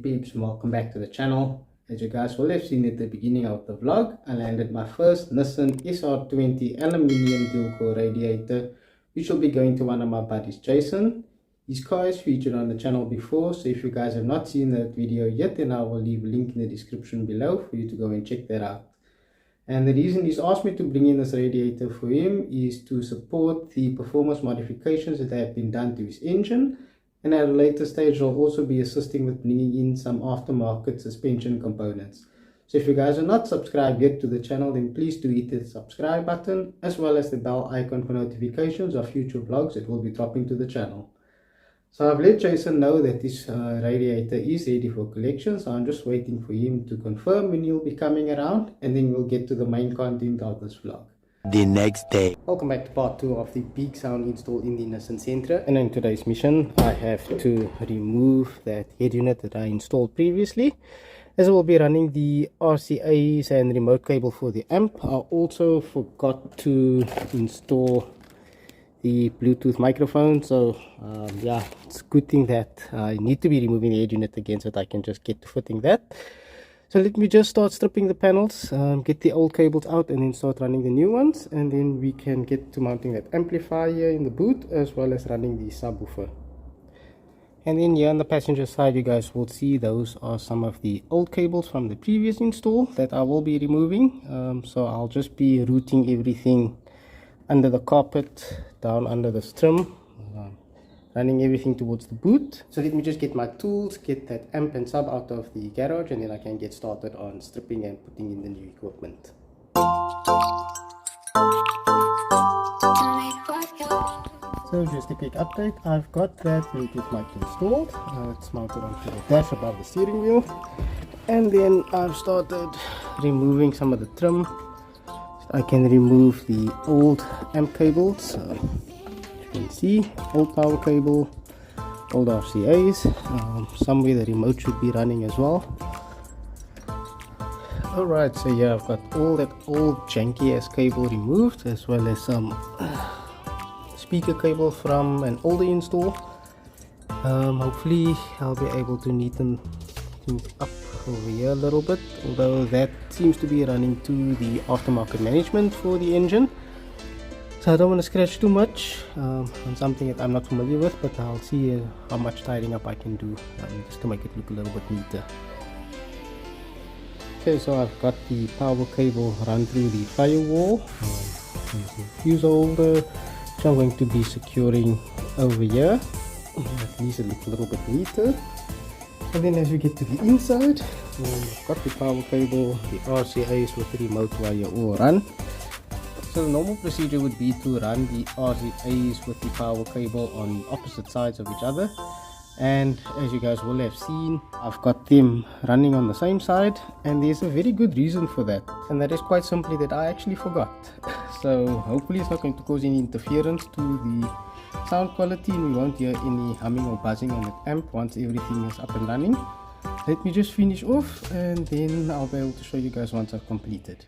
peeps, and welcome back to the channel. As you guys will have seen at the beginning of the vlog, I landed my first Nissan SR20 aluminium dual core radiator, which will be going to one of my buddies, Jason. His car is featured on the channel before, so if you guys have not seen that video yet, then I will leave a link in the description below for you to go and check that out. And the reason he's asked me to bring in this radiator for him is to support the performance modifications that have been done to his engine. And at a later stage, I'll also be assisting with bringing in some aftermarket suspension components. So if you guys are not subscribed yet to the channel, then please do hit the subscribe button, as well as the bell icon for notifications of future vlogs that will be dropping to the channel. So I've let Jason know that this radiator is ready for collection, so I'm just waiting for him to confirm when he'll be coming around, and then we'll get to the main content of this vlog. The next day. Welcome back to part 2 of the big sound install in the Nissan Sentra. And in today's mission, I have to remove that head unit that I installed previously, as I will be running the RCAs and remote cable for the amp. I also forgot to install the Bluetooth microphone, so yeah, it's a good thing that I need to be removing the head unit again so that I can just get to fitting that. So let me just start stripping the panels, get the old cables out, and then start running the new ones, and then we can get to mounting that amplifier here in the boot, as well as running the subwoofer. And then here on the passenger side, you guys will see those are some of the old cables from the previous install that I will be removing. So I'll just be routing everything under the carpet, down under the trim, running everything towards the boot. So let me just get my tools, get that amp and sub out of the garage, and then I can get started on stripping and putting in the new equipment. So just a quick update, I've got that Bluetooth mic installed. It's mounted onto the dash above the steering wheel, and then I've started removing some of the trim. I can remove the old amp cables. You can see old power cable, old RCAs, somewhere the remote should be running as well. Alright, so yeah, I've got all that old janky ass cable removed, as well as some speaker cable from an older install. Hopefully I'll be able to neaten things up over here a little bit, although that seems to be running to the aftermarket management for the engine. So I don't want to scratch too much on something that I'm not familiar with, but I'll see how much tidying up I can do just to make it look a little bit neater. Okay, so I've got the power cable run through the firewall, fuse holder, which I'm going to be securing over here. At least it looks a little bit neater. And then as we get to the inside, I've got the power cable, the RCAs with the remote wire all run. So the normal procedure would be to run the RCAs with the power cable on opposite sides of each other, and as you guys will have seen, I've got them running on the same side, and there's a very good reason for that, and that is quite simply that I actually forgot. So hopefully it's not going to cause any interference to the sound quality, and we won't hear any humming or buzzing on the amp once everything is up and running. Let me just finish off, and then I'll be able to show you guys once I've completed.